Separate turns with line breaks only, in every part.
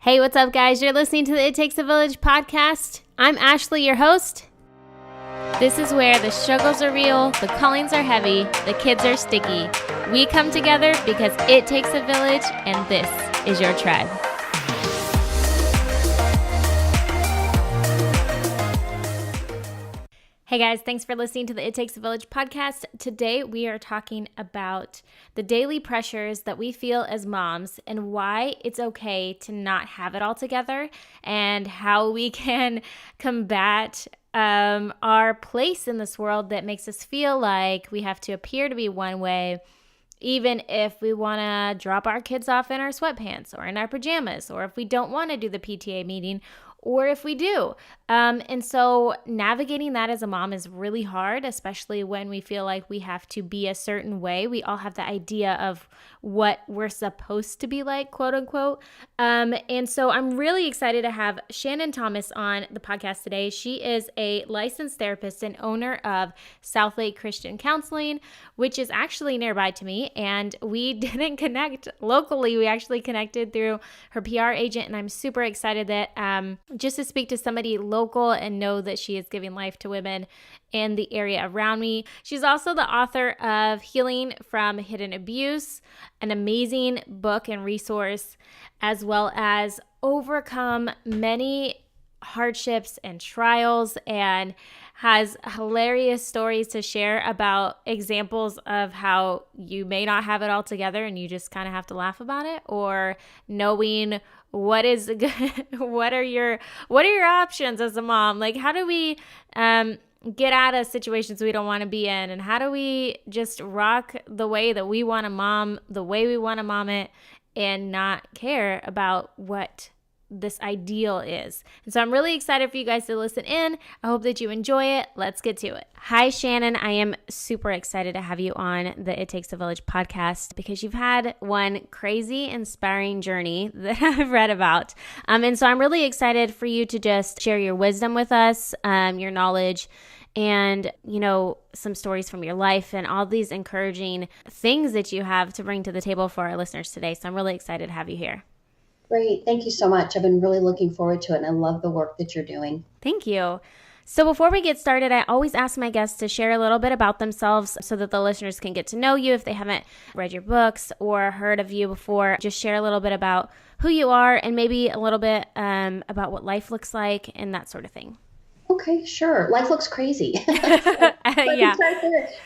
Hey, what's up, guys? You're listening to the It Takes a Village podcast. I'm Ashley, your host. This is where the struggles are real, the callings are heavy, the kids are sticky. We come together because it takes a village, and this is your tribe. Hey guys, thanks for listening to the It Takes a Village podcast. Today we are talking about the daily pressures that we feel as moms and why it's okay to not have it all together and how we can combat our place in this world that makes us feel like we have to appear to be one way, even if we want to drop our kids off in our sweatpants or in our pajamas, or if we don't want to do the PTA meeting, or if we do. And so navigating that as a mom is really hard, especially when we feel like we have to be a certain way. We all have the idea of what we're supposed to be like, quote unquote. And so I'm really excited to have Shannon Thomas on the podcast today. She is a licensed therapist and owner of South Lake Christian Counseling, which is actually nearby to me. And we didn't connect locally. We actually connected through her PR agent. And I'm super excited that just to speak to somebody local and know that she is giving life to women in the area around me. She's also the author of Healing from Hidden Abuse, an amazing book and resource, as well as overcome many hardships and trials, and has hilarious stories to share about examples of how you may not have it all together and you just kind of have to laugh about it, or knowing what is good, what are your options as a mom? Like, how do we get out of situations we don't want to be in, and how do we just rock the way that we want to mom, the way we want to mom it, and not care about what this ideal is. And so I'm really excited for you guys to listen in. I hope that you enjoy it. Let's get to it. Hi, Shannon. I am super excited to have you on the It Takes a Village podcast because you've had one crazy, inspiring journey that I've read about. And so I'm really excited for you to just share your wisdom with us, your knowledge, and, you know, some stories from your life and all these encouraging things that you have to bring to the table for our listeners today. So I'm really excited to have you here.
Great. Thank you so much. I've been really looking forward to it, and I love the work that you're doing.
Thank you. So before we get started, I always ask my guests to share a little bit about themselves so that the listeners can get to know you if they haven't read your books or heard of you before. Just share a little bit about who you are and maybe a little bit about what life looks like and that sort of thing.
Okay, sure. Life looks crazy.
Yeah.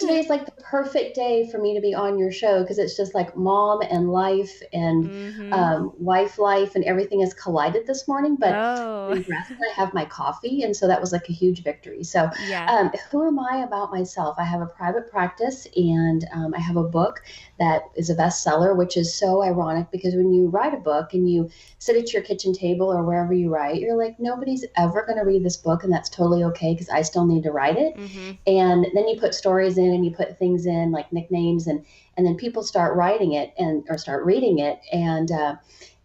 Today is like the perfect day for me to be on your show because it's just like mom and life and wife life and everything has collided this morning. But I'm dressed and I have my coffee, and so that was like a huge victory. So who am I about myself? I have a private practice, and I have a book that is a bestseller, which is so ironic because when you write a book and you sit at your kitchen table or wherever you write, you're like, nobody's ever going to read this book, and that's totally okay because I still need to write it. And then you put stories in and you put things in like nicknames, and then people start writing it or start reading it, and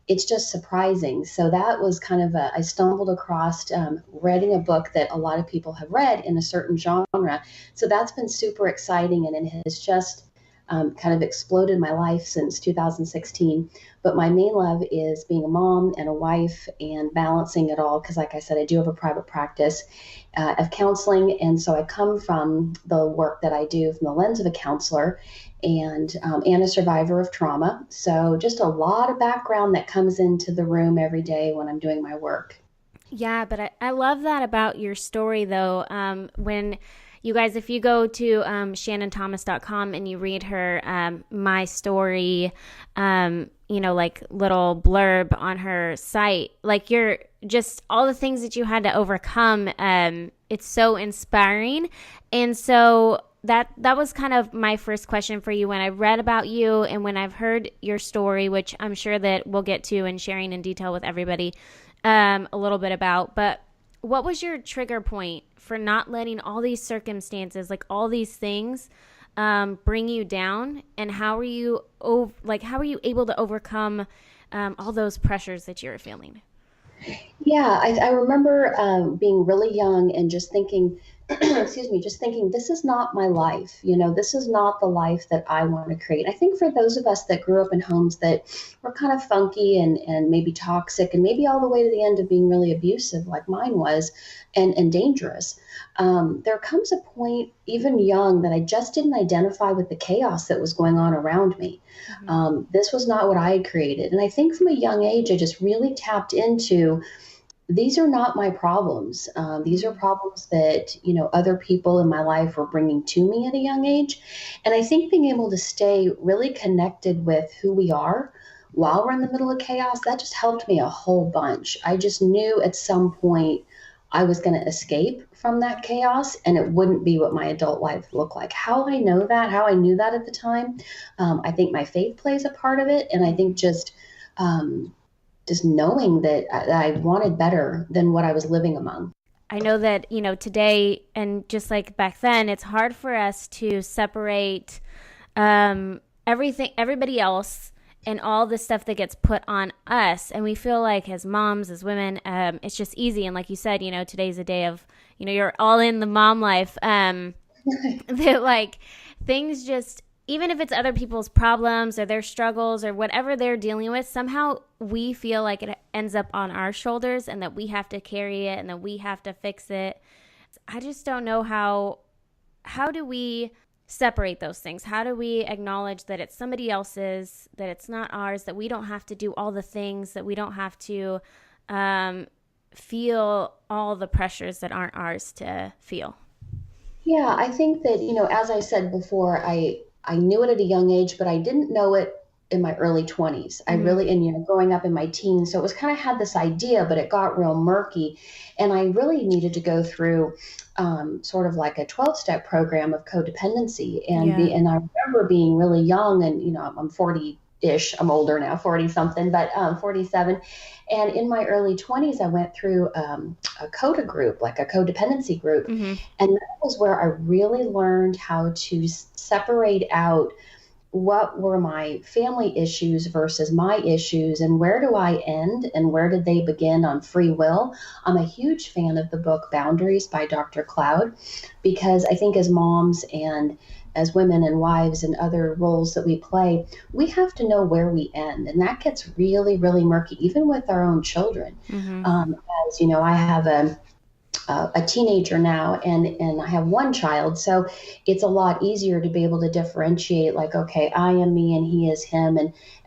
it's just surprising. So that was kind of I stumbled across reading a book that a lot of people have read in a certain genre. So that's been super exciting, and it has just kind of exploded my life since 2016. But my main love is being a mom and a wife and balancing it all. Because like I said, I do have a private practice of counseling. And so I come from the work that I do from the lens of a counselor and a survivor of trauma. So just a lot of background that comes into the room every day when I'm doing my work.
Yeah, but I love that about your story, though. When you guys, if you go to shannonthomas.com and you read her My Story, like little blurb on her site, like you're just all the things that you had to overcome, it's so inspiring. And so that was kind of my first question for you when I read about you and when I've heard your story, which I'm sure that we'll get to and sharing in detail with everybody a little bit about. But what was your trigger point for not letting all these circumstances, like all these things, bring you down? And how were you able to overcome all those pressures that you were feeling?
Yeah, I remember being really young and just thinking excuse me, just thinking, this is not my life. This is not the life that I want to create. I think for those of us that grew up in homes that were kind of funky and maybe toxic and maybe all the way to the end of being really abusive, like mine was, and dangerous, there comes a point, even young, that I just didn't identify with the chaos that was going on around me. This was not what I had created. And I think from a young age, I just really tapped into, these are not my problems. These are problems that, other people in my life were bringing to me at a young age. And I think being able to stay really connected with who we are while we're in the middle of chaos, that just helped me a whole bunch. I just knew at some point I was going to escape from that chaos and it wouldn't be what my adult life looked like. How I know that, how I knew that at the time, I think my faith plays a part of it. And I think just knowing that I wanted better than what I was living among.
I know that, today and just like back then, it's hard for us to separate everybody else and all the stuff that gets put on us. And we feel like as moms, as women, it's just easy. And like you said, today's a day of, you're all in the mom life. That like things just, even if it's other people's problems or their struggles or whatever they're dealing with, somehow we feel like it ends up on our shoulders and that we have to carry it and that we have to fix it. I just don't know how do we separate those things? How do we acknowledge that it's somebody else's, that it's not ours, that we don't have to do all the things, that we don't have to feel all the pressures that aren't ours to feel?
Yeah, I think that, as I said before, I knew it at a young age, but I didn't know it in my early 20s. I really, and growing up in my teens, so it was kind of had this idea, but it got real murky. And I really needed to go through sort of like a 12-step program of codependency. And I remember being really young and, I'm 40-ish, I'm older now, 40 something, but 47. And in my early 20s, I went through a CODA group, like a codependency group. And that was where I really learned how to separate out what were my family issues versus my issues and where do I end and where did they begin on free will. I'm a huge fan of the book Boundaries by Dr. Cloud because I think as moms and as women and wives and other roles that we play, we have to know where we end. And that gets really, really murky, even with our own children. As you know, I have a teenager now and I have one child. So it's a lot easier to be able to differentiate like, okay, I am me and he is him.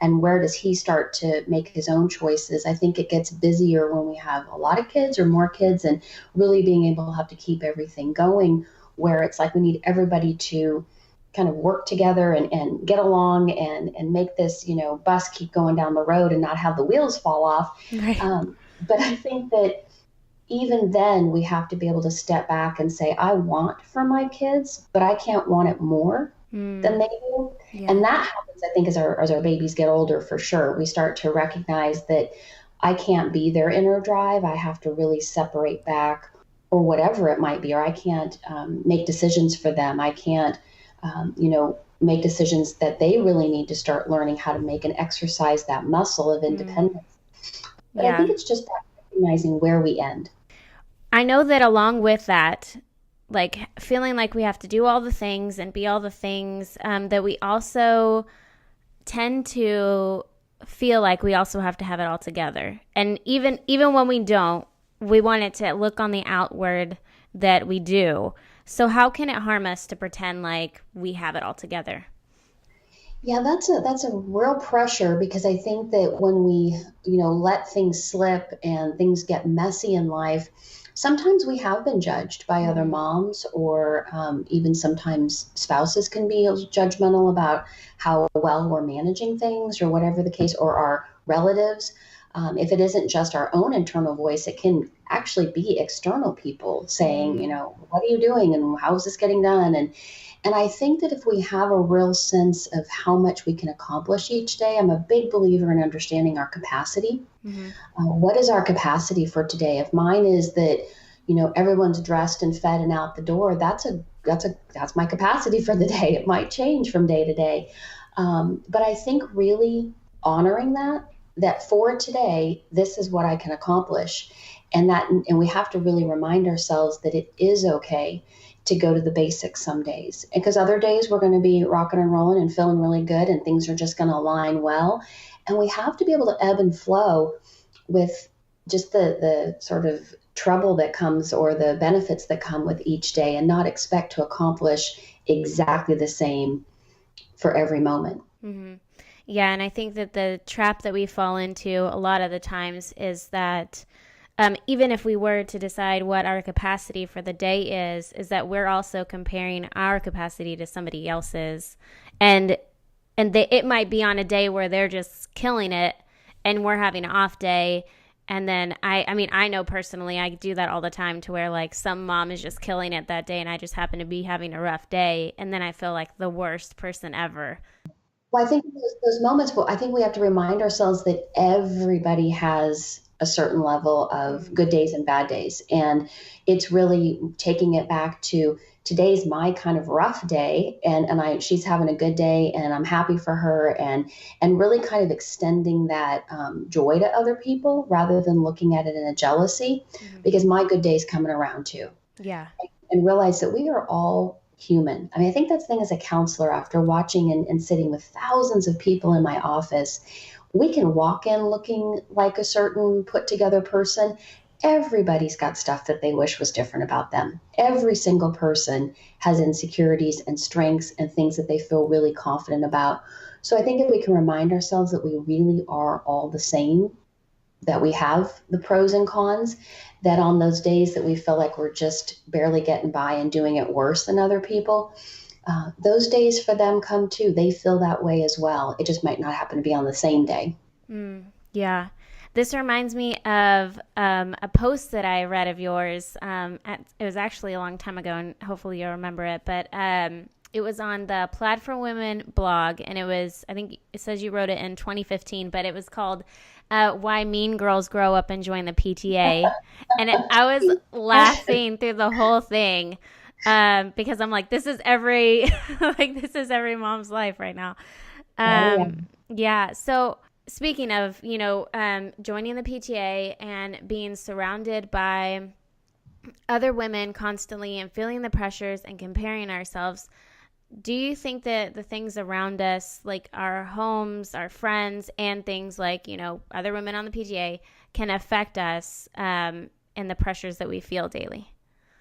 And where does he start to make his own choices? I think it gets busier when we have a lot of kids or more kids and really being able to have to keep everything going where it's like we need everybody to kind of work together and get along and make this, bus keep going down the road and not have the wheels fall off.
Right.
But I think that even then we have to be able to step back and say, I want for my kids, but I can't want it more than they do. Yeah. And that happens, I think, as our babies get older, for sure. We start to recognize that I can't be their inner drive. I have to really separate back or whatever it might be, or I can't make decisions for them. I can't make decisions that they really need to start learning how to make and exercise that muscle of independence. But I think it's just recognizing where we end.
I know that along with that, like feeling like we have to do all the things and be all the things, that we also tend to feel like we also have to have it all together. And even when we don't, we want it to look on the outward that we do. So how can it harm us to pretend like we have it all together?
Yeah, that's a real pressure because I think that when we, let things slip and things get messy in life, sometimes we have been judged by other moms or even sometimes spouses can be judgmental about how well we're managing things or whatever the case, or our relatives. If it isn't just our own internal voice, it can actually be external people saying, what are you doing and how is this getting done? And I think that if we have a real sense of how much we can accomplish each day, I'm a big believer in understanding our capacity. What is our capacity for today? If mine is that, everyone's dressed and fed and out the door, that's my capacity for the day. It might change from day to day. But I think really honoring that that for today, this is what I can accomplish. And we have to really remind ourselves that it is okay to go to the basics some days. And because other days we're going to be rocking and rolling and feeling really good and things are just going to align well. And we have to be able to ebb and flow with just the sort of trouble that comes or the benefits that come with each day and not expect to accomplish exactly the same for every moment.
Mm-hmm. Yeah, and I think that the trap that we fall into a lot of the times is that even if we were to decide what our capacity for the day is that we're also comparing our capacity to somebody else's, and it might be on a day where they're just killing it, and we're having an off day. And then I mean, I know personally, I do that all the time to where like some mom is just killing it that day, and I just happen to be having a rough day, and then I feel like the worst person ever.
Well, I think those moments, well, I think we have to remind ourselves that everybody has a certain level of good days and bad days. And it's really taking it back to today's my kind of rough day she's having a good day and I'm happy for her and really kind of extending that joy to other people rather than looking at it in a jealousy because my good day's coming around too.
Yeah.
And realize that we are all human. I mean, I think that's the thing as a counselor, after watching and sitting with thousands of people in my office, we can walk in looking like a certain put together person. Everybody's got stuff that they wish was different about them. Every single person has insecurities and strengths and things that they feel really confident about. So I think if we can remind ourselves that we really are all the same, that we have the pros and cons, that on those days that we feel like we're just barely getting by and doing it worse than other people, those days for them come too. They feel that way as well. It just might not happen to be on the same day.
Yeah. This reminds me of a post that I read of yours. It was actually a long time ago, and hopefully you'll remember it. But it was on the Plaid for Women blog, and I think it says you wrote it in 2015, but it was called Why Mean Girls Grow Up and Join the PTA. And I was laughing through the whole thing because I'm like, this is every this is every mom's life right now. Yeah. So speaking of, joining the PTA and being surrounded by other women constantly and feeling the pressures and comparing ourselves, do you think that the things around us, like our homes, our friends, and things like, other women on the PTA can affect us and the pressures that we feel daily?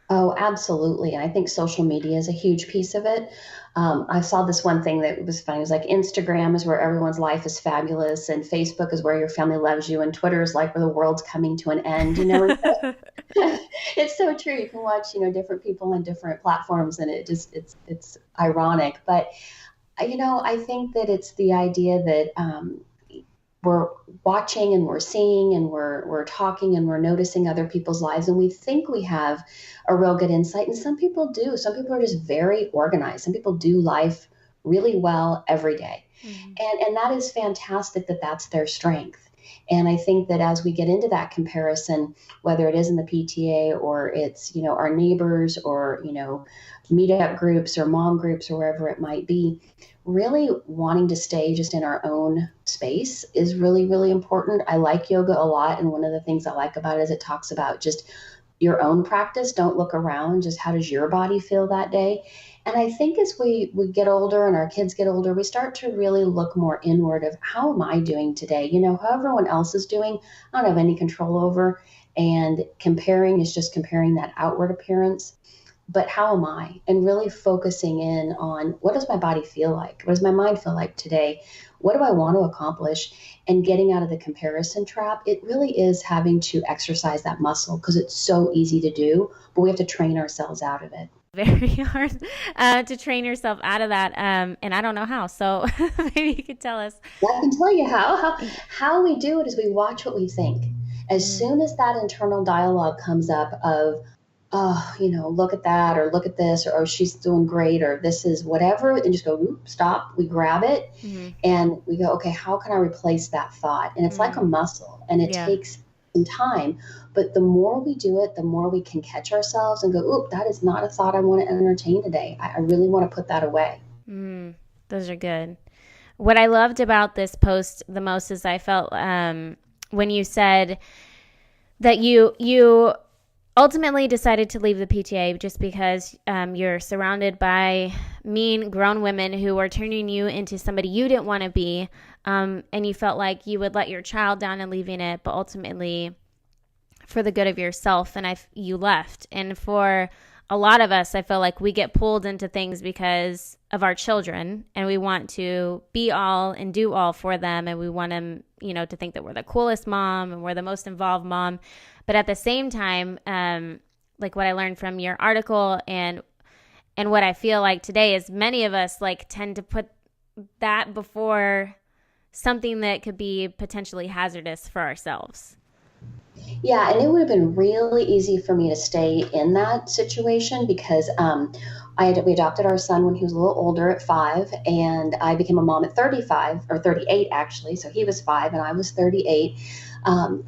Oh, absolutely. And I think social media is a huge piece of it. I saw this one thing that was funny. It was like Instagram is where everyone's life is fabulous, and Facebook is where your family loves you, and Twitter is like where the world's coming to an end. It's so true. You can watch, different people on different platforms, and it's ironic. But I think that it's the idea that we're watching and we're seeing and we're talking and we're noticing other people's lives and we think we have a real good insight, and some people do. Some people are just very organized. Some people do life really well every day. And that is fantastic that that's their strength. And I think that as we get into that comparison, whether it is in the PTA or it's our neighbors or meetup groups or mom groups or wherever it might be, really wanting to stay just in our own space is really, really important. I like yoga a lot. And one of the things I like about it is it talks about just your own practice. Don't look around. Just how does your body feel that day? And I think as we get older and our kids get older, we start to really look more inward of how am I doing today? How everyone else is doing, I don't have any control over. And comparing is just comparing that outward appearance. But how am I? And really focusing in on what does my body feel like? What does my mind feel like today? What do I want to accomplish? And getting out of the comparison trap, it really is having to exercise that muscle because it's so easy to do, but we have to train ourselves out of it.
Very hard to train yourself out of that. And I don't know how. So maybe you could tell us.
Well, I can tell you how we do it is we watch what we think. As soon as that internal dialogue comes up of, oh, look at that, or look at this, or oh, she's doing great, or this is whatever, and just go, oop, stop. We grab it and we go, okay, how can I replace that thought? And it's like a muscle and it takes some time. But the more we do it, the more we can catch ourselves and go, oop, that is not a thought I want to entertain today. I really want to put that away.
Those are good. What I loved about this post the most is I felt when you said that you ultimately decided to leave the PTA just because you're surrounded by mean grown women who are turning you into somebody you didn't want to be, and you felt like you would let your child down in leaving it, but ultimately for the good of yourself, and you left. And for a lot of us, I feel like we get pulled into things because of our children, and we want to be all and do all for them, and we want them, to think that we're the coolest mom and we're the most involved mom. But at the same time, like what I learned from your article and what I feel like today is many of us like tend to put that before something that could be potentially hazardous for ourselves.
Yeah, and it would have been really easy for me to stay in that situation because we adopted our son when he was a little older at 5, and I became a mom at 35 or 38 actually. So he was 5 and I was 38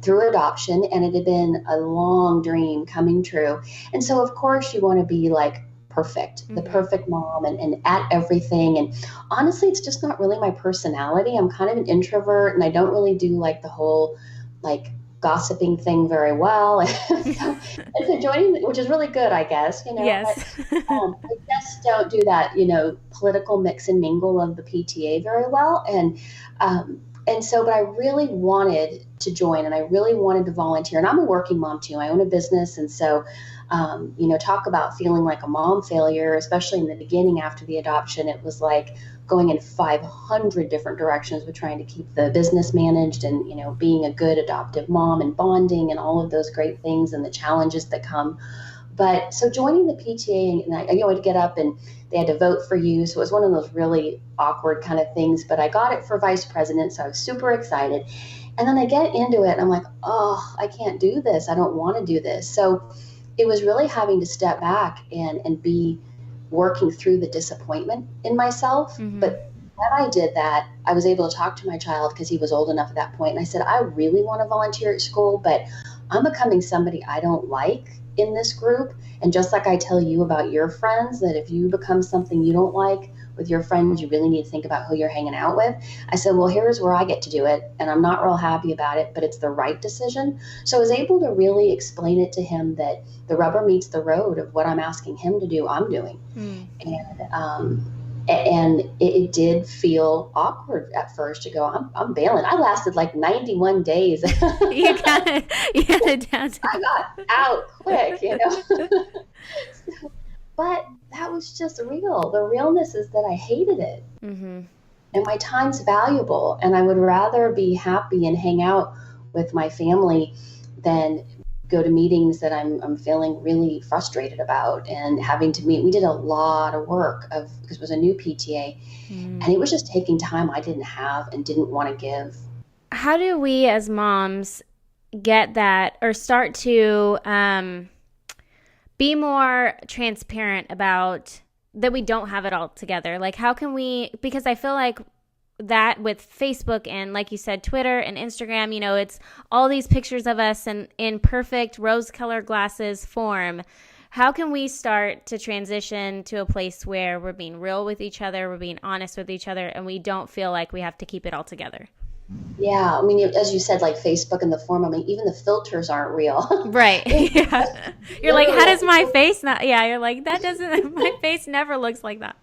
through adoption, and it had been a long dream coming true. And so of course you want to be like perfect, the perfect mom and at everything. And honestly, it's just not really my personality. I'm kind of an introvert, and I don't really do like the whole like gossiping thing very well. so joining, which is really good, I guess,
Yes.
But, I just don't do that, political mix and mingle of the PTA very well. And so, but I really wanted to join, and I really wanted to volunteer. And I'm a working mom too. I own a business. And so, talk about feeling like a mom failure, especially in the beginning after the adoption. It was like going in 500 different directions with trying to keep the business managed and, being a good adoptive mom and bonding and all of those great things and the challenges that come. But so joining the PTA, and I would get up and they had to vote for you. So it was one of those really awkward kind of things, but I got it for vice president. So I was super excited. And then I get into it and I'm like, oh, I can't do this. I don't want to do this. So it was really having to step back and be working through the disappointment in myself. But when I did that, I was able to talk to my child because he was old enough at that point. And I said, I really want to volunteer at school, but I'm becoming somebody I don't like in this group. And just like I tell you about your friends, that if you become something you don't like with your friends, you really need to think about who you're hanging out with. I said, well, here's where I get to do it. And I'm not real happy about it, but it's the right decision. So I was able to really explain it to him that the rubber meets the road of what I'm asking him to do, I'm doing. And it did feel awkward at first to go, I'm bailing. I lasted like 91 days.
You got it down.
I got out quick, But that was just real. The realness is that I hated it. And my time's valuable. And I would rather be happy and hang out with my family than go to meetings that I'm feeling really frustrated about and having to meet. We did a lot of work because it was a new PTA, and it was just taking time I didn't have and didn't want to give.
How do we as moms get that or start to be more transparent about that we don't have it all together? Like, how can we, because I feel like that with Facebook and, like you said, Twitter and Instagram, it's all these pictures of us in perfect rose-colored glasses form. How can we start to transition to a place where we're being real with each other, we're being honest with each other, and we don't feel like we have to keep it all together?
Yeah, I mean, as you said, like Facebook and the form, I mean, even the filters aren't real.
Right. Yeah. You're like, how does my face not? Yeah, you're like, that doesn't, my face never looks like that.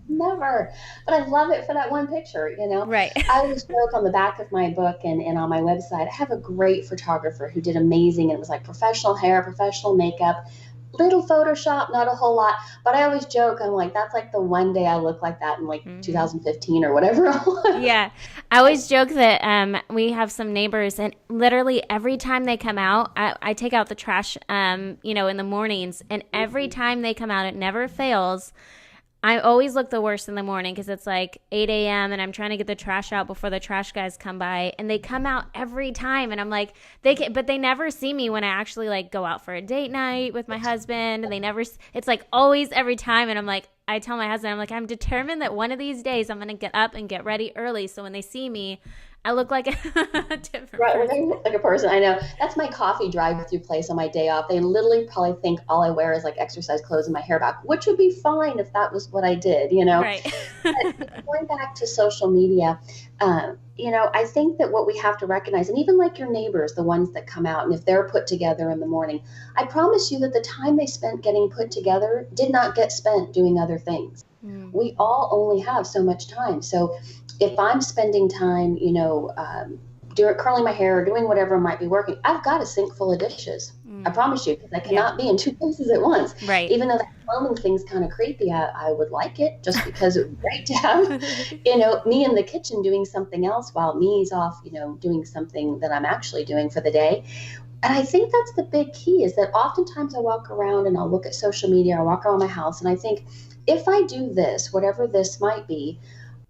Never. But I love it for that one picture,
Right.
I always joke on the back of my book and on my website, I have a great photographer who did amazing. And it was like professional hair, professional makeup, little Photoshop, not a whole lot. But I always joke, I'm like, that's like the one day I look like that in like 2015 or whatever.
Yeah. I always joke that we have some neighbors, and literally every time they come out, I take out the trash, in the mornings. And every time they come out, it never fails. I always look the worst in the morning because it's like 8 a.m. and I'm trying to get the trash out before the trash guys come by, and they come out every time, and I'm like, but they never see me when I actually like go out for a date night with my husband, and it's like always every time, and I'm like, I tell my husband, I'm like, I'm determined that one of these days I'm going to get up and get ready early, so when they see me, I look like a different
Right,
person.
like a person. I know. That's my coffee drive-through place on my day off. They literally probably think all I wear is like exercise clothes and my hair back, which would be fine if that was what I did, you know.
Right.
But going back to social media, I think that what we have to recognize, and even like your neighbors, the ones that come out, and if they're put together in the morning, I promise you that the time they spent getting put together did not get spent doing other things. We all only have so much time. So if I'm spending time, curling my hair or doing whatever might be working, I've got a sink full of dishes. I promise you, because I cannot be in two places at once.
Right.
Even though that plumbing thing's kind of creepy, I would like it just because it would be great to have, me in the kitchen doing something else while me's off, doing something that I'm actually doing for the day. And I think that's the big key, is that oftentimes I walk around and I'll look at social media, I walk around my house, and I think, if I do this, whatever this might be,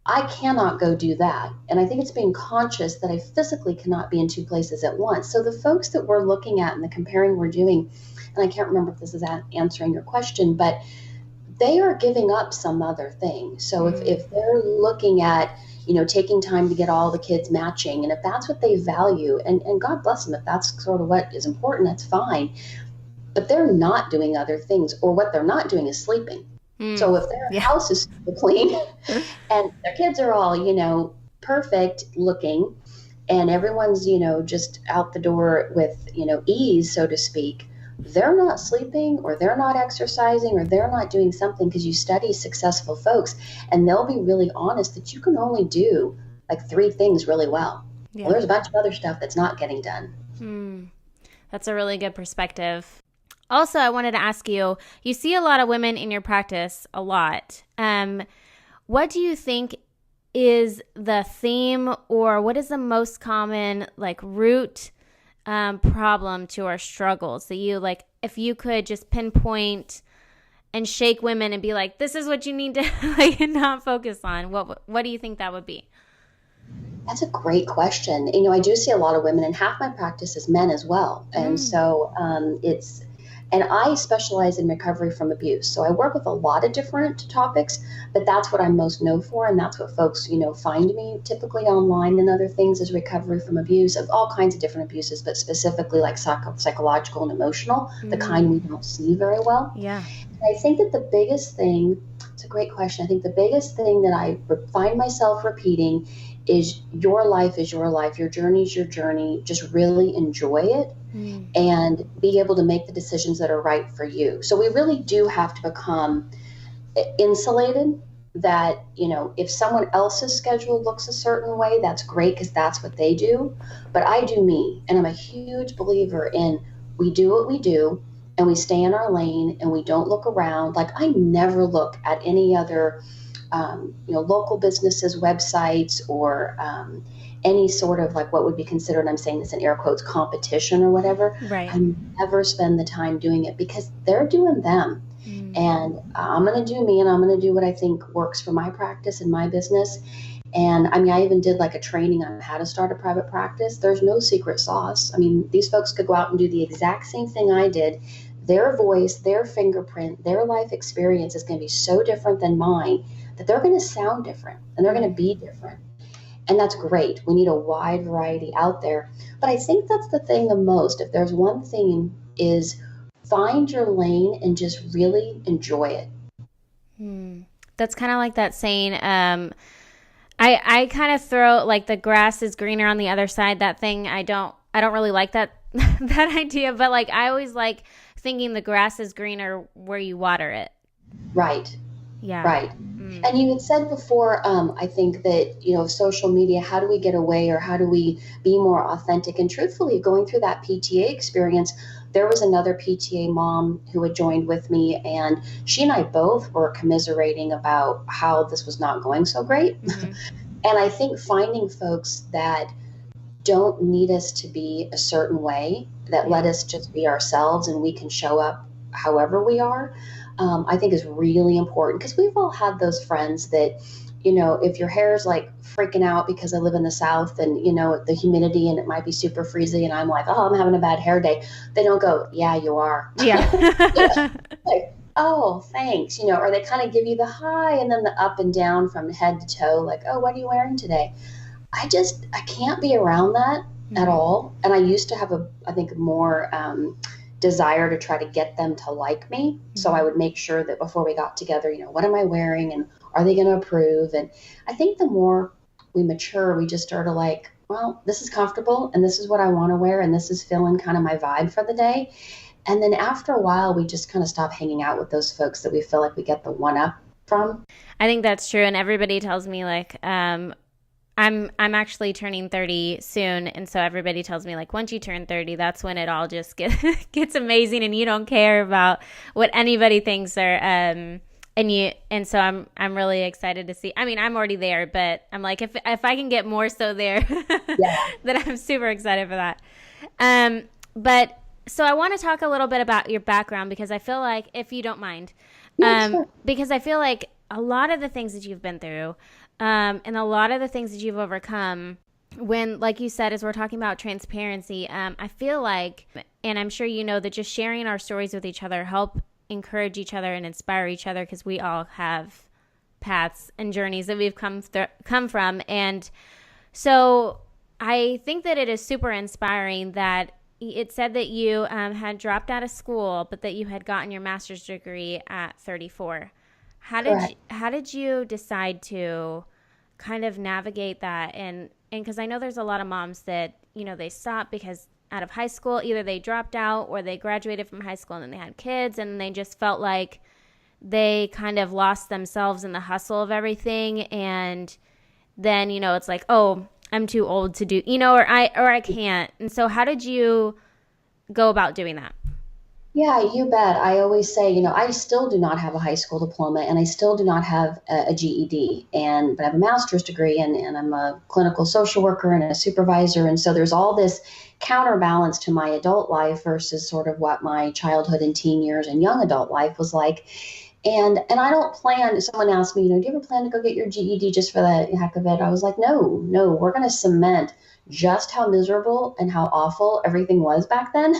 I cannot go do that. And I think it's being conscious that I physically cannot be in two places at once. So the folks that we're looking at and the comparing we're doing, and I can't remember if this is answering your question, but they are giving up some other thing. So if they're looking at, taking time to get all the kids matching, and if that's what they value, and God bless them, if that's sort of what is important, that's fine. But they're not doing other things, or what they're not doing is sleeping. So if their house is super clean and their kids are all, perfect looking, and everyone's, just out the door with, ease, so to speak, they're not sleeping, or they're not exercising, or they're not doing something, because you study successful folks and they'll be really honest that you can only do like 3 things really well. Yeah. Well, there's a bunch of other stuff that's not getting done.
That's a really good perspective. Also, I wanted to ask you, you see a lot of women in your practice, a lot. What do you think is the theme, or what is the most common root problem to our struggles that you if you could just pinpoint and shake women and be like, this is what you need to not focus on? What do you think that would be?
That's a great question. I do see a lot of women, and half my practice is men as well. And so and I specialize in recovery from abuse. So I work with a lot of different topics, but that's what I'm most known for. And that's what folks, find me typically online and other things, is recovery from abuse, of all kinds of different abuses, but specifically like psychological and emotional, the kind we don't see very well.
Yeah.
And I think that the biggest thing, it's a great question. I think the biggest thing that I find myself repeating is, your life is your life. Your journey is your journey. Just really enjoy it and be able to make the decisions that are right for you. So we really do have to become insulated, that, if someone else's schedule looks a certain way, that's great, because that's what they do. But I do me. And I'm a huge believer in, we do what we do, and we stay in our lane, and we don't look around. Like, I never look at any other local businesses' websites, or any sort of what would be considered, I'm saying this in air quotes, competition or whatever.
Right.
I never spend the time doing it, because they're doing them. And I'm going to do me, and I'm going to do what I think works for my practice and my business. And I even did a training on how to start a private practice. There's no secret sauce. These folks could go out and do the exact same thing I did. Their voice, their fingerprint, their life experience is going to be so different than mine, that they're going to sound different, and they're going to be different. And that's great. We need a wide variety out there. But I think that's the thing the most. If there's one thing, is find your lane and just really enjoy it.
That's kind of like that saying, I kind of throw the grass is greener on the other side, that thing. I don't really like that that idea, but I always like thinking the grass is greener where you water it.
Right.
Yeah.
Right. And you had said before, I think that, social media, how do we get away, or how do we be more authentic? And truthfully, going through that PTA experience, there was another PTA mom who had joined with me, and she and I both were commiserating about how this was not going so great. And I think finding folks that don't need us to be a certain way, that let us just be ourselves, and we can show up however we are, I think is really important, because we've all had those friends that, if your hair is freaking out because I live in the South, and, the humidity, and it might be super freezy, and I'm like, oh, I'm having a bad hair day. They don't go, yeah, you are.
Yeah.
Oh, thanks. Or they kind of give you the hi, and then the up and down from head to toe, oh, what are you wearing today? I can't be around that at all. And I used to have I think more desire to try to get them to like me. So I would make sure that before we got together, what am I wearing and are they going to approve? And I think the more we mature, we just start to like, well, this is comfortable and this is what I want to wear and this is feeling kind of my vibe for the day. And then after a while, we just kind of stop hanging out with those folks that we feel like we get the one up from.
I think that's true. And everybody tells me like, I'm actually turning 30 soon, and so everybody tells me like once you turn 30, that's when it all just gets amazing, and you don't care about what anybody thinks and so I'm really excited to see. I mean, I'm already there, but I'm like if I can get more so there, then I'm super excited for that. But so I want to talk a little bit about your background because I feel like, if you don't mind,
Sure.
because I feel like a lot of the things that you've been through. And a lot of the things that you've overcome, when, like you said, as we're talking about transparency, I feel like, and I'm sure you know, that just sharing our stories with each other help encourage each other and inspire each other, because we all have paths and journeys that we've come from. And so I think that it is super inspiring that it said that you had dropped out of school, but that you had gotten your master's degree at 34. How did you decide to kind of navigate that? And because I know there's a lot of moms that, they stop because out of high school, either they dropped out or they graduated from high school and then they had kids and they just felt like they kind of lost themselves in the hustle of everything. And then, it's like, oh, I'm too old to do, or I can't. And so how did you go about doing that?
Yeah, you bet. I always say, I still do not have a high school diploma and I still do not have a GED, but I have a master's degree and I'm a clinical social worker and a supervisor. And so there's all this counterbalance to my adult life versus sort of what my childhood and teen years and young adult life was like. And I don't plan, someone asked me, do you ever plan to go get your GED just for the heck of it? I was like, no, we're going to cement just how miserable and how awful everything was back then,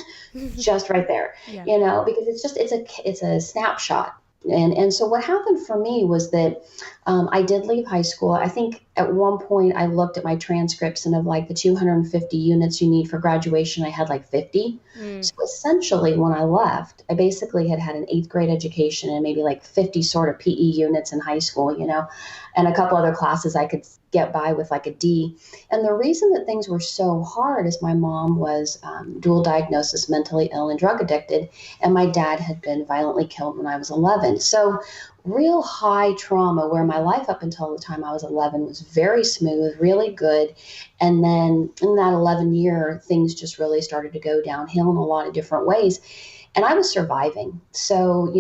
just right there, because it's a snapshot. And so what happened for me was that I did leave high school. I think at one point I looked at my transcripts, and of like the 250 units you need for graduation, I had like 50. So essentially when I left, I basically had an 8th grade education and maybe like 50 sort of PE units in high school, and a couple other classes I could get by with like a D. And the reason that things were so hard is my mom was dual diagnosis, mentally ill and drug addicted, and my dad had been violently killed when I was 11. So real high trauma, where my life up until the time I was 11 was very smooth, really good. And then in that 11 year, things just really started to go downhill in a lot of different ways. And I was surviving. So,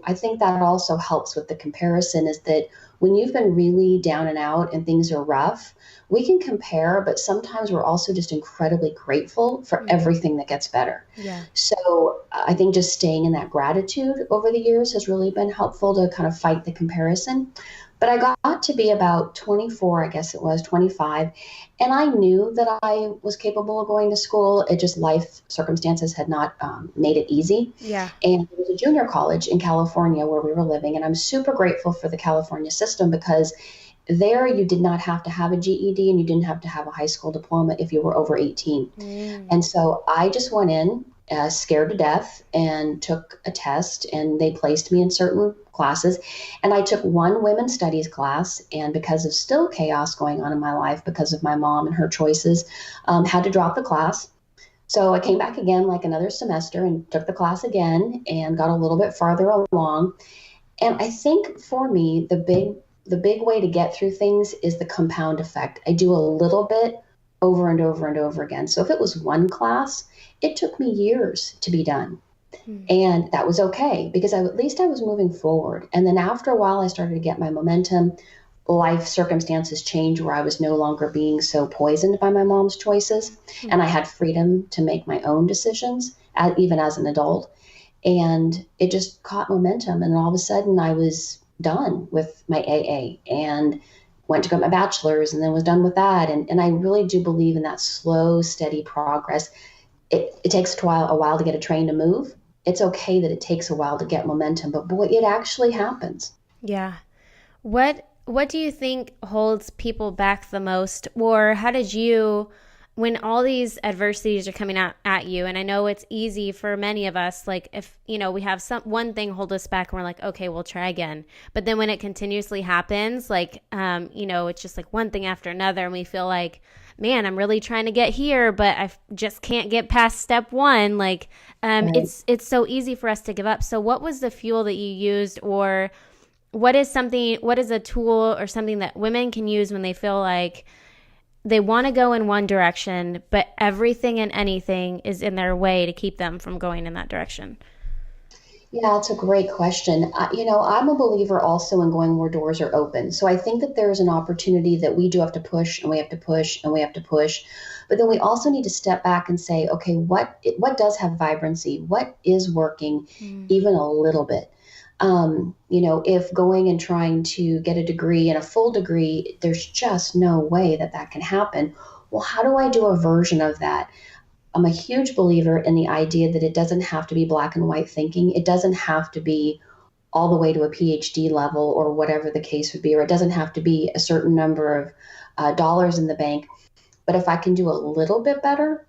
I think that also helps with the comparison, is that when you've been really down and out and things are rough, we can compare, but sometimes we're also just incredibly grateful for everything that gets better.
Yeah.
So I think just staying in that gratitude over the years has really been helpful to kind of fight the comparison. But I got to be about 24, I guess it was 25, and I knew that I was capable of going to school. It just, life circumstances had not made it easy.
Yeah.
And it was a junior college in California where we were living, and I'm super grateful for the California system, because there you did not have to have a GED and you didn't have to have a high school diploma if you were over 18. And so I just went in scared to death and took a test, and they placed me in certain classes. And I took one women's studies class, and because of still chaos going on in my life because of my mom and her choices, had to drop the class. So I came back again like another semester and took the class again and got a little bit farther along. And I think for me, the big way to get through things is the compound effect. I do a little bit over and over and over again. So if it was one class, it took me years to be done. And that was okay, because at least I was moving forward. And then after a while, I started to get my momentum. Life circumstances changed where I was no longer being so poisoned by my mom's choices. And I had freedom to make my own decisions, even as an adult. And it just caught momentum. And all of a sudden I was done with my AA and went to get my bachelor's, and then was done with that. And I really do believe in that slow, steady progress. It takes a while to get a train to move. It's okay that it takes a while to get momentum, but boy, it actually happens.
Yeah. What what do you think holds people back the most? Or how did you, when all these adversities are coming out at you, and I know it's easy for many of us, like if, we have one thing hold us back and we're like, okay, we'll try again. But then when it continuously happens, like, it's just like one thing after another, and we feel like, man, I'm really trying to get here, but I just can't get past step one. Like,
Right.
it's so easy for us to give up. So what was the fuel that you used, or what is a tool or something that women can use when they feel like they want to go in one direction, but everything and anything is in their way to keep them from going in that direction?
Yeah, that's a great question. I'm a believer also in going where doors are open. So I think that there's an opportunity that we do have to push and we have to push and we have to push. But then we also need to step back and say, okay, what does have vibrancy? What is working even a little bit? If going and trying to get a degree and a full degree, there's just no way that that can happen. Well, how do I do a version of that? I'm a huge believer in the idea that it doesn't have to be black and white thinking. It doesn't have to be all the way to a PhD level or whatever the case would be, or it doesn't have to be a certain number of dollars in the bank. But if I can do a little bit better,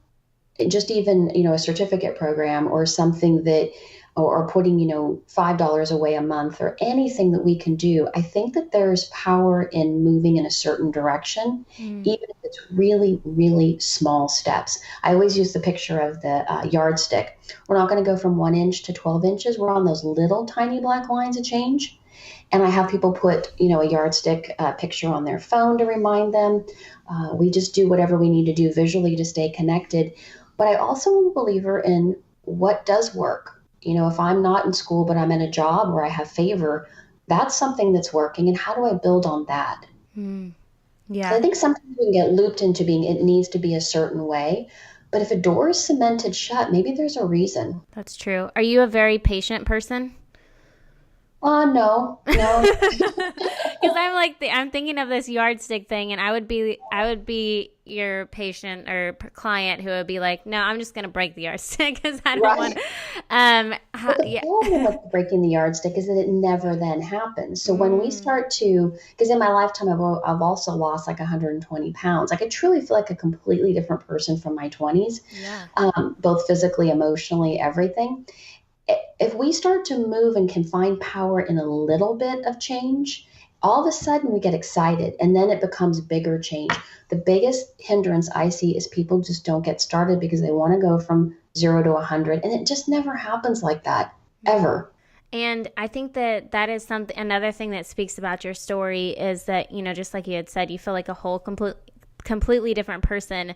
just even, a certificate program or something that, or putting, $5 away a month or anything that we can do, I think that there's power in moving in a certain direction, even if it's really, really small steps. I always use the picture of the yardstick. We're not going to go from 1 inch to 12 inches. We're on those little tiny black lines of change. And I have people put, a yardstick picture on their phone to remind them. We just do whatever we need to do visually to stay connected. But I also am a believer in what does work. If I'm not in school, but I'm in a job where I have favor, that's something that's working. And how do I build on that?
Yeah.
So I think sometimes we can get looped into being, it needs to be a certain way. But if a door is cemented shut, maybe there's a reason.
That's true. Are you a very patient person?
No.
Because I'm thinking of this yardstick thing, and I would be your patient or client who would be like, no, I'm just gonna break the yardstick because I don't want.
The problem with breaking the yardstick is that it never then happens. So when we start to, because in my lifetime I've also lost like 120 pounds. Like I truly feel like a completely different person from my 20s, both physically, emotionally, everything. If we start to move and can find power in a little bit of change, all of a sudden we get excited and then it becomes bigger change. The biggest hindrance I see is people just don't get started because they want to go from 0 to 100. And it just never happens like that, ever.
And I think that is another thing that speaks about your story is that, just like you had said, you feel like a whole completely different person.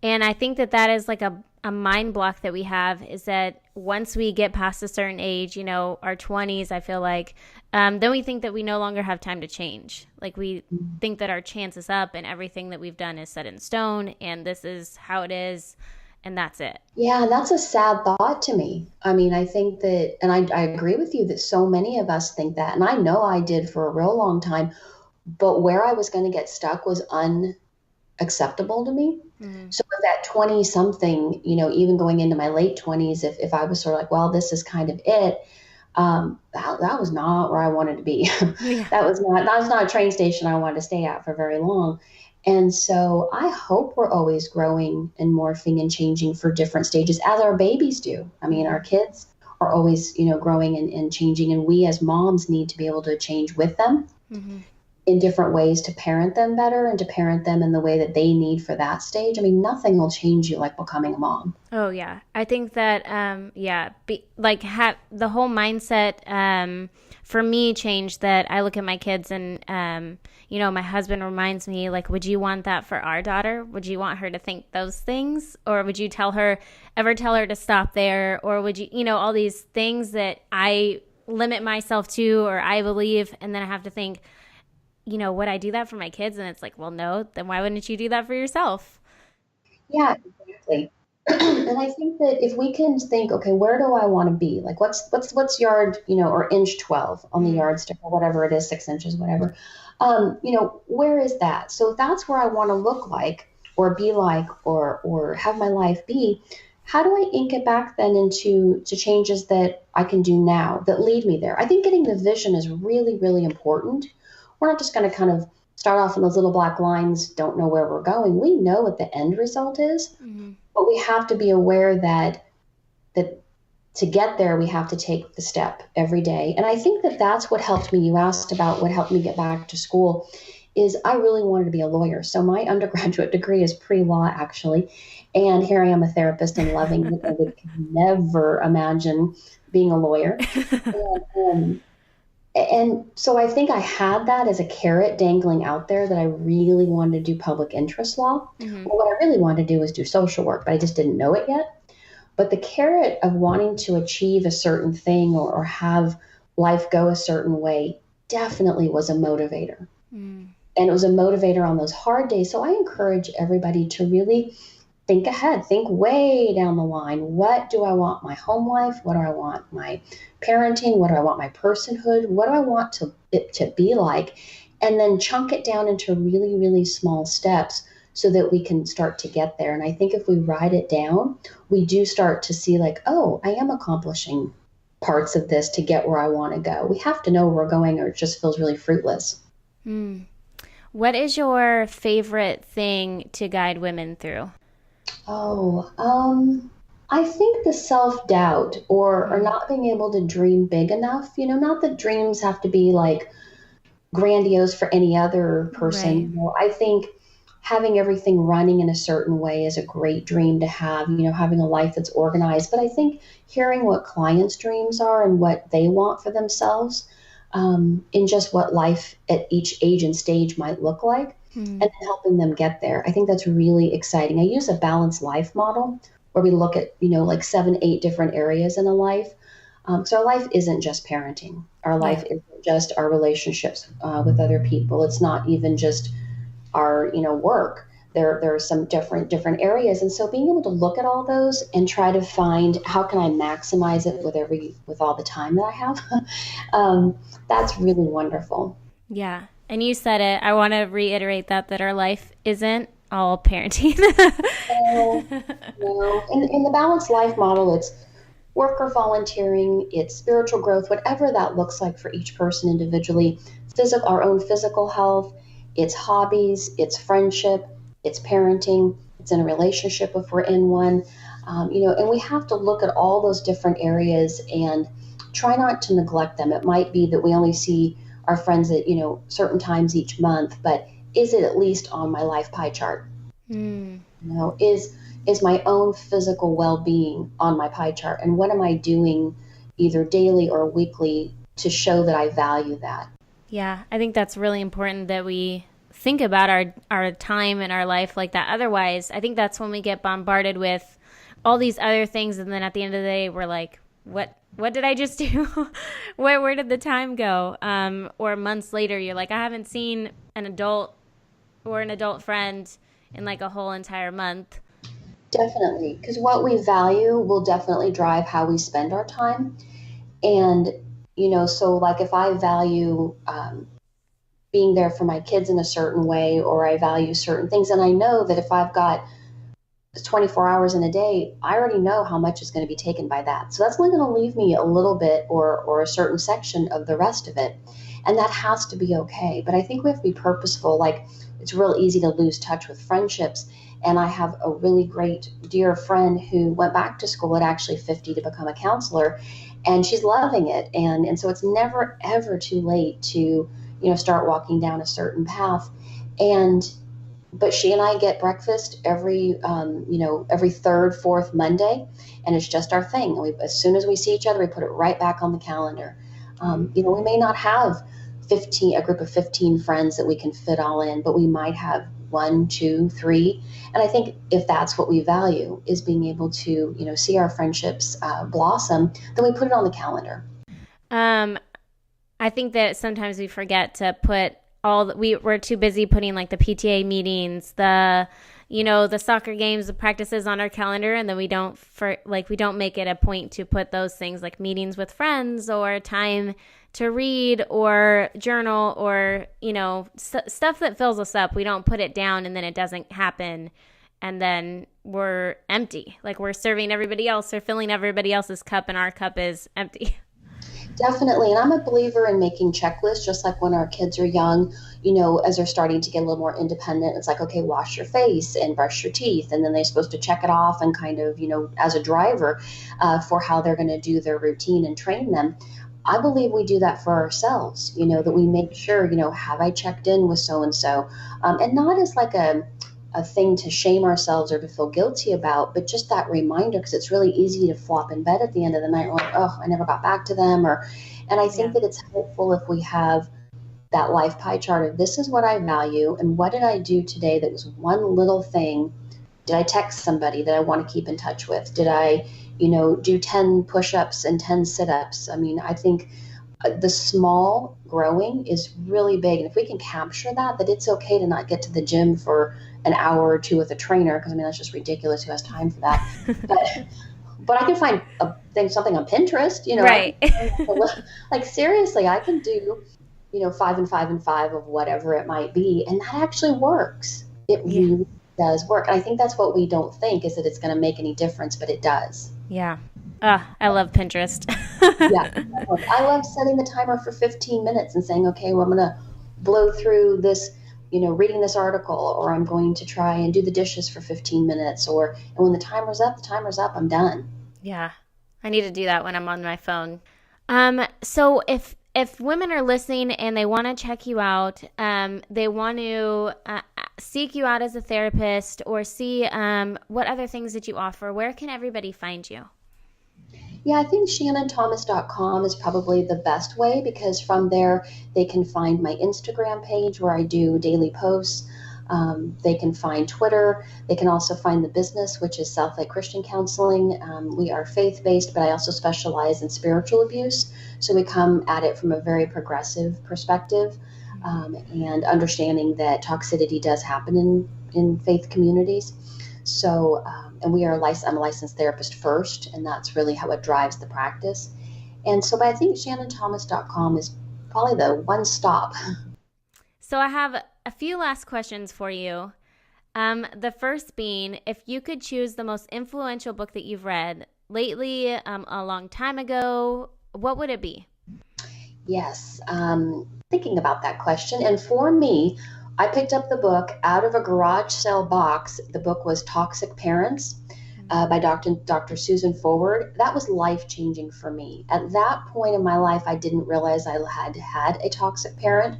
And I think that is like a mind block that we have, is that once we get past a certain age, our 20s, I feel like, then we think that we no longer have time to change. Like we think that our chance is up and everything that we've done is set in stone and this is how it is and that's it.
Yeah, that's a sad thought to me. I mean, I think that, and I agree with you that so many of us think that, and I know I did for a real long time, but where I was going to get stuck was unacceptable to me. So at 20 something, even going into my late 20s, if I was sort of like, well, this is kind of it, that was not where I wanted to be. That was not a train station I wanted to stay at for very long. And so I hope we're always growing and morphing and changing for different stages as our babies do. I mean, our kids are always, growing and changing, and we as moms need to be able to change with them. In different ways to parent them better and to parent them in the way that they need for that stage. I mean, nothing will change you like becoming a mom.
Oh yeah. I think that, have the whole mindset, for me changed, that I look at my kids and, my husband reminds me, like, would you want that for our daughter? Would you want her to think those things? Or would you ever tell her to stop there? Or would you, all these things that I limit myself to, or I believe, and then I have to think, would I do that for my kids? And it's like, well, no, then why wouldn't you do that for yourself?
Yeah, exactly. And I think that if we can think, okay, where do I want to be? Like what's yard, or inch 12 on the yardstick or whatever it is, 6 inches, whatever. Where is that? So if that's where I want to look like or be like or have my life be, how do I ink it back then into changes that I can do now that lead me there? I think getting the vision is really, really important. we're not just going to kind of start off in those little black lines, don't know where we're going. We know what the end result is, but we have to be aware that to get there, we have to take the step every day. And I think that that's what helped me. You asked about what helped me get back to school, is I really wanted to be a lawyer. So my undergraduate degree is pre-law, actually. And here I am, a therapist, and loving it. I would never imagine being a lawyer. And so I think I had that as a carrot dangling out there, that I really wanted to do public interest law. Well, what I really wanted to do was do social work, but I just didn't know it yet. But the carrot of wanting to achieve a certain thing or have life go a certain way definitely was a motivator. And it was a motivator on those hard days. So I encourage everybody to really think ahead, think way down the line. What do I want my home life? What do I want my parenting? What do I want my personhood? What do I want it to be like? And then chunk it down into really, really small steps so that we can start to get there. And I think if we write it down, we do start to see like, oh, I am accomplishing parts of this to get where I want to go. We have to know where we're going, or it just feels really fruitless.
What is your favorite thing to guide women through?
I think the self-doubt or not being able to dream big enough. Not that dreams have to be like grandiose for any other person. I think having everything running in a certain way is a great dream to have, having a life that's organized. But I think hearing what clients' dreams are and what they want for themselves, in just what life at each age and stage might look like, and then helping them get there. I think that's really exciting. I use a balanced life model where we look at, like 7-8 different areas in a life. So our life isn't just parenting. Our life isn't just our relationships with other people. It's not even just our, work. There are some different areas. And so being able to look at all those and try to find how can I maximize it with all the time that I have, that's really wonderful.
Yeah. And you said it. I want to reiterate that our life isn't all parenting.
No. In the balanced life model, it's work or volunteering, it's spiritual growth, whatever that looks like for each person individually, our own physical health, it's hobbies, it's friendship, it's parenting, it's in a relationship if we're in one, and we have to look at all those different areas and try not to neglect them. It might be that we only see our friends at, certain times each month, but is it at least on my life pie chart? Is my own physical well-being on my pie chart? And what am I doing either daily or weekly to show that I value that?
Yeah, I think that's really important that we think about our time and our life like that. Otherwise, I think that's when we get bombarded with all these other things. And then at the end of the day, we're like, what did I just do? Where did the time go? Or months later, you're like, I haven't seen an adult friend in like a whole entire month.
Definitely. Because what we value will definitely drive how we spend our time. And, so like if I value being there for my kids in a certain way, or I value certain things, and I know that if I've got 24 hours in a day, I already know how much is going to be taken by that. So that's only going to leave me a little bit or a certain section of the rest of it. And that has to be okay. But I think we have to be purposeful. Like, it's real easy to lose touch with friendships. And I have a really great dear friend who went back to school at actually 50 to become a counselor, and she's loving it. And so it's never, ever too late to, start walking down a certain path. But she and I get breakfast every third, fourth Monday, and it's just our thing. As soon as we see each other, we put it right back on the calendar. We may not have a group of 15 friends that we can fit all in, but we might have 1, 2, 3. And I think if that's what we value, is being able to, see our friendships blossom, then we put it on the calendar.
I think that sometimes we forget to put we're too busy putting like the PTA meetings, the soccer games, the practices on our calendar, and then we don't make it a point to put those things like meetings with friends or time to read or journal or stuff that fills us up. We don't put it down, and then it doesn't happen, and then we're empty. Like we're serving everybody else or filling everybody else's cup, and our cup is empty.
Definitely. And I'm a believer in making checklists, just like when our kids are young, as they're starting to get a little more independent, it's like, okay, wash your face and brush your teeth. And then they're supposed to check it off and kind of, as a driver for how they're going to do their routine and train them. I believe we do that for ourselves, that we make sure, have I checked in with so and so? And not as like a thing to shame ourselves or to feel guilty about, but just that reminder, because it's really easy to flop in bed at the end of the night like, oh, I never got back to them. And I think that it's helpful if we have that life pie chart of this is what I value and what did I do today that was one little thing. Did I text somebody that I want to keep in touch with? Did I, do 10 push-ups and 10 sit-ups? I mean, I think the small growing is really big. And if we can capture that it's okay to not get to the gym for an hour or two with a trainer, because I mean, that's just ridiculous. Who has time for that? But I can find something on Pinterest,
Right.
Like seriously, I can do, 5 and 5 and 5 of whatever it might be. And that actually works. It really does work. And I think that's what we don't think is that it's going to make any difference, but it does.
Yeah. I love Pinterest.
Yeah. I love setting the timer for 15 minutes and saying, okay, well, I'm going to blow through this, reading this article, or I'm going to try and do the dishes for 15 minutes, and when the timer's up, I'm done.
Yeah. I need to do that when I'm on my phone. So if women are listening and they want to check you out, they want to seek you out as a therapist or see what other things that you offer, where can everybody find you?
Yeah, I think shannonThomas.com is probably the best way, because from there they can find my Instagram page where I do daily posts. They can find Twitter. They can also find the business, which is Southlight Christian Counseling. We are faith-based, but I also specialize in spiritual abuse. So we come at it from a very progressive perspective, and understanding that toxicity does happen in faith communities. So, and I'm a licensed therapist first, and that's really how it drives the practice. And so, but I think ShannonThomas.com is probably the one stop.
So I have a few last questions for you. The first being, if you could choose the most influential book that you've read lately, a long time ago, what would it be?
Yes, thinking about that question. And for me, I picked up the book out of a garage sale box. The book was Toxic Parents by Dr. Susan Forward. That was life-changing for me. At that point in my life, I didn't realize I had a toxic parent,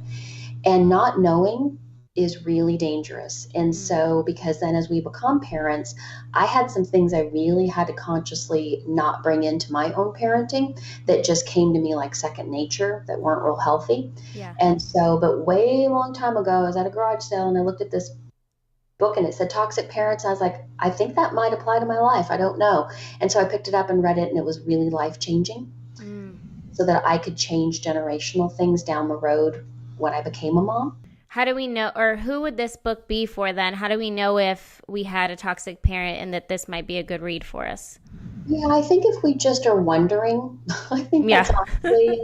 and not knowing is really dangerous. And so, because then as we become parents, I had some things I really had to consciously not bring into my own parenting that just came to me like second nature, that weren't real healthy.
Yeah.
And so, but way long time ago, I was at a garage sale and I looked at this book and it said Toxic Parents. I was like, I think that might apply to my life. I don't know. And so I picked it up and read it, and it was really life-changing, so that I could change generational things down the road when I became a mom.
How do we know, or who would this book be for then? How do we know if we had a toxic parent and that this might be a good read for us?
Yeah, I think if we just are wondering, I think that's honestly,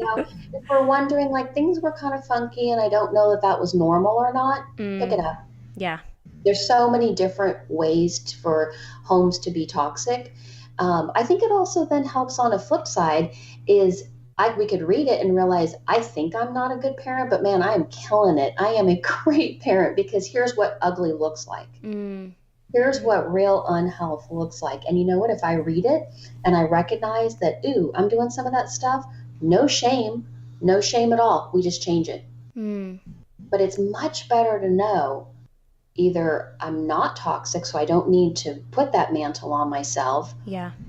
if we're wondering, like things were kind of funky and I don't know that was normal or not, pick it up.
Yeah.
There's so many different ways for homes to be toxic. I think it also then helps on a flip side is we could read it and realize, I think I'm not a good parent, but man, I am killing it. I am a great parent, because here's what ugly looks like. Here's what real unhealth looks like. And you know what? If I read it and I recognize that, ooh, I'm doing some of that stuff, no shame at all. We just change it. But it's much better to know either I'm not toxic, so I don't need to put that mantle on myself,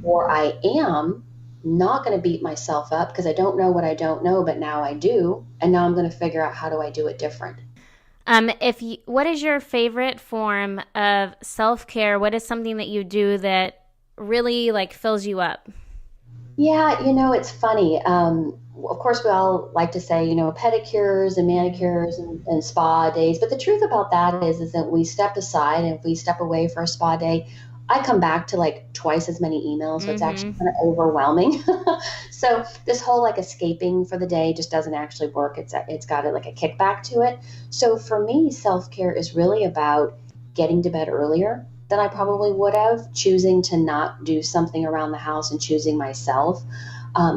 or I am not going to beat myself up because I don't know what I don't know, but now I do. And now I'm going to figure out how do I do it different.
What is your favorite form of self-care? What is something that you do that really fills you up?
Yeah, it's funny. Of course, we all like to say, pedicures and manicures and spa days. But the truth about that is that we step aside, and if we step away for a spa day, I come back to twice as many emails. So it's actually kind of overwhelming. So this whole escaping for the day just doesn't actually work. It's got a kickback to it. So for me, self-care is really about getting to bed earlier than I probably would have, choosing to not do something around the house and choosing myself.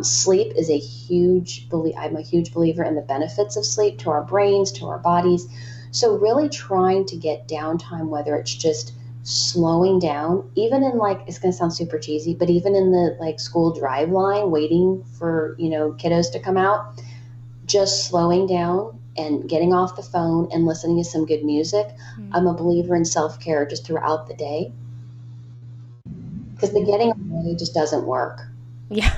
Sleep is I'm a huge believer in the benefits of sleep to our brains, to our bodies. So really trying to get downtime, whether it's just slowing down, even in like, it's going to sound super cheesy, but even in the like school drive line, waiting for, kiddos to come out, just slowing down and getting off the phone and listening to some good music. I'm a believer in self-care just throughout the day, because the getting away just doesn't work.
Yeah.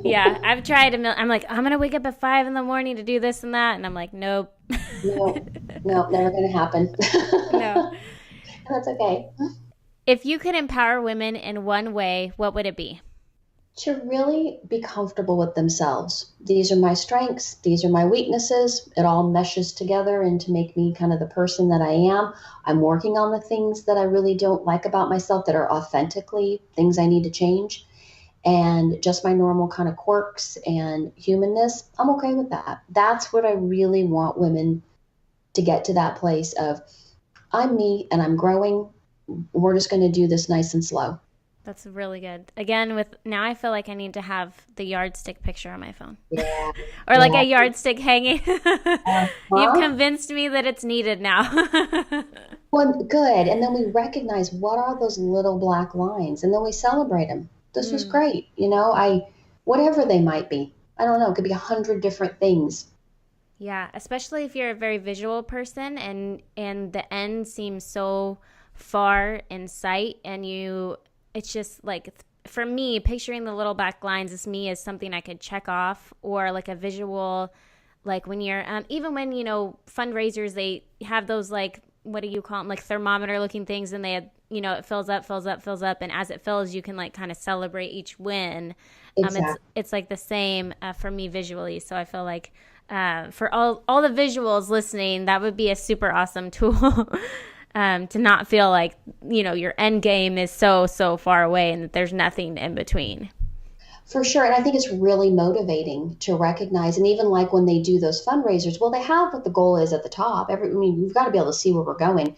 Yeah. I've tried I'm like, I'm going to wake up at 5 a.m. to do this and that. And I'm like, nope.
No, never going to happen.
No.
That's okay.
If you could empower women in one way, what would it be?
To really be comfortable with themselves. These are my strengths. These are my weaknesses. It all meshes together and to make me kind of the person that I am. I'm working on the things that I really don't like about myself that are authentically things I need to change. And just my normal kind of quirks and humanness, I'm okay with that. That's what I really want women to get to, that place of, I'm me and I'm growing. We're just going to do this nice and slow.
That's really good. Again, now I feel like I need to have the yardstick picture on my phone.
Yeah.
Or like a yardstick hanging. You've convinced me that it's needed now.
Well, good. And then we recognize, what are those little black lines? And then we celebrate them. This was great. Whatever they might be. I don't know. It could be 100 different things.
Yeah. Especially if you're a very visual person and the end seems so far in sight, and it's just like, for me, picturing the little black lines is something I could check off, or like a visual, like when you're, even when, fundraisers, they have those, like, what do you call them? Like thermometer looking things, and they had, it fills up. And as it fills, you can like kind of celebrate each win.
Exactly.
It's like the same for me visually. So I feel like for all the visuals listening, that would be a super awesome tool. To not feel like, your end game is so far away and that there's nothing in between.
For sure. And I think it's really motivating to recognize, and even like when they do those fundraisers, well, they have what the goal is at the top. You've got to be able to see where we're going,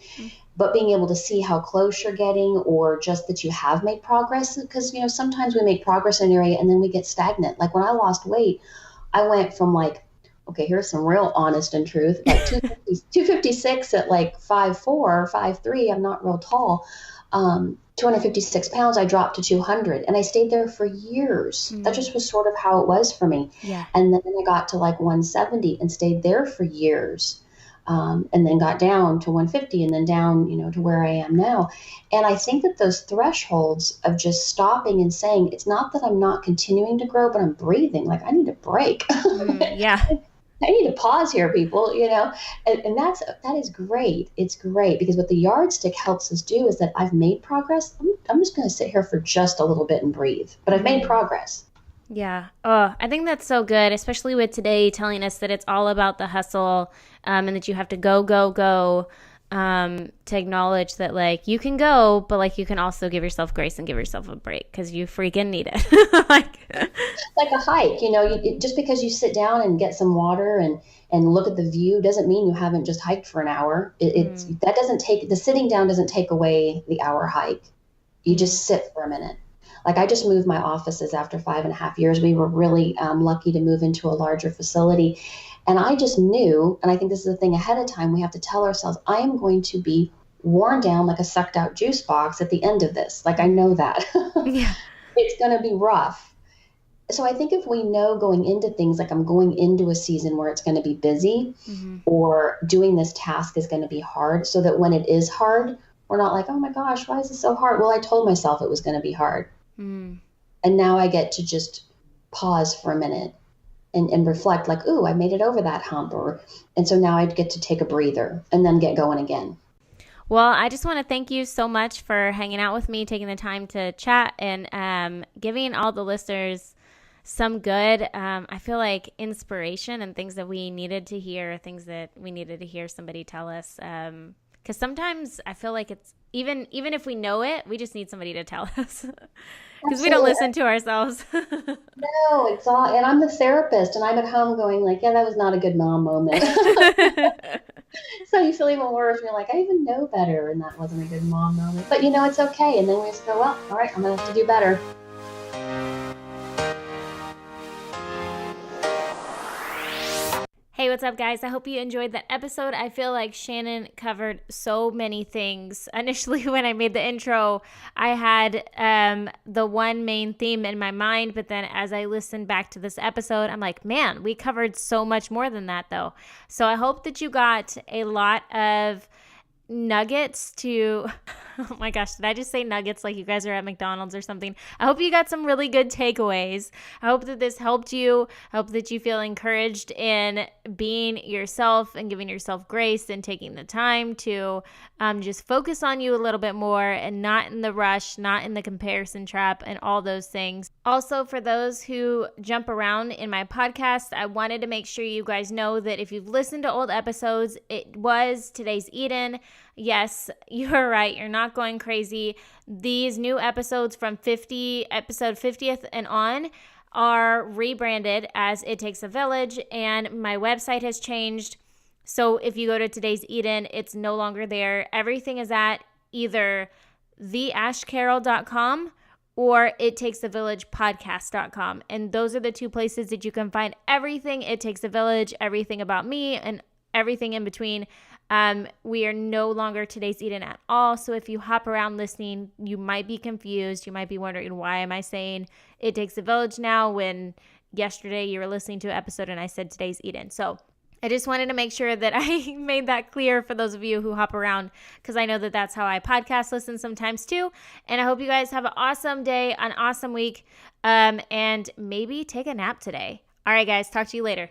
but being able to see how close you're getting, or just that you have made progress. Because, sometimes we make progress in an area and then we get stagnant. Like when I lost weight, I went from like, okay, here's some real honest and truth, like 256 at like 5'4", 5'3", I'm not real tall. 256 pounds, I dropped to 200, and I stayed there for years. That just was sort of how it was for me.
Yeah.
And then I got to like 170 and stayed there for years. And then got down to 150 and then down, to where I am now. And I think that those thresholds of just stopping and saying, it's not that I'm not continuing to grow, but I'm breathing. Like I need a break.
Yeah.
I need to pause here, people, and that is great. It's great, because what the yardstick helps us do is that I've made progress. I'm just going to sit here for just a little bit and breathe, but I've made progress.
Yeah. Oh, I think that's so good, especially with today telling us that it's all about the hustle, and that you have to go, to acknowledge that like you can go, but like you can also give yourself grace and give yourself a break, because you freaking need it. Like
a hike, just because you sit down and get some water and look at the view doesn't mean you haven't just hiked for an hour. That doesn't take, the sitting down doesn't take away the hour hike. You just sit for a minute. Like I just moved my offices after 5.5 years. We were really lucky to move into a larger facility. And I just knew, and I think this is the thing ahead of time, we have to tell ourselves, I am going to be worn down like a sucked out juice box at the end of this. Like I know that.
Yeah.
It's going to be rough. So I think if we know going into things, like I'm going into a season where it's going to be busy, or doing this task is going to be hard, so that when it is hard, we're not like, oh my gosh, why is this so hard? Well, I told myself it was going to be hard. And now I get to just pause for a minute and reflect like, ooh, I made it over that hump. And so now I get to take a breather and then get going again.
Well, I just want to thank you so much for hanging out with me, taking the time to chat, and giving all the listeners some good, I feel like, inspiration and things that we needed to hear, things that we needed to hear somebody tell us. Because sometimes I feel like it's, even if we know it, we just need somebody to tell us. Because we don't listen to ourselves.
No, it's all, and I'm the therapist, and I'm at home going like, yeah, that was not a good mom moment. So you feel even worse. You're like, I even know better, and that wasn't a good mom moment. But it's okay. And then we just go, well, all right, I'm going to have to do better.
Hey, what's up, guys? I hope you enjoyed that episode. I feel like Shannon covered so many things. Initially, when I made the intro, I had the one main theme in my mind, but then as I listened back to this episode, I'm like, man, we covered so much more than that, though. So I hope that you got a lot of nuggets to oh my gosh, did I just say nuggets like you guys are at McDonald's or something? I hope you got some really good takeaways. I hope that this helped you. I hope that you feel encouraged in being yourself and giving yourself grace and taking the time to just focus on you a little bit more and not in the rush, not in the comparison trap and all those things. Also, for those who jump around in my podcast, I wanted to make sure you guys know that if you've listened to old episodes, it was Today's Eden. Yes, you're right. You're not going crazy. These new episodes from episode 50th and on are rebranded as It Takes a Village, and my website has changed. So if you go to Today's Eden, it's no longer there. Everything is at either theashcarroll.com or ittakesavillagepodcast.com. And those are the two places that you can find everything It Takes a Village, everything about me, and everything in between. We are no longer Today's Eden at all. So if you hop around listening, you might be confused. You might be wondering, why am I saying It Takes a Village now when yesterday you were listening to an episode and I said Today's Eden? So I just wanted to make sure that I made that clear for those of you who hop around, because I know that that's how I podcast listen sometimes too. And I hope you guys have an awesome day, an awesome week, and maybe take a nap today. All right, guys, talk to you later.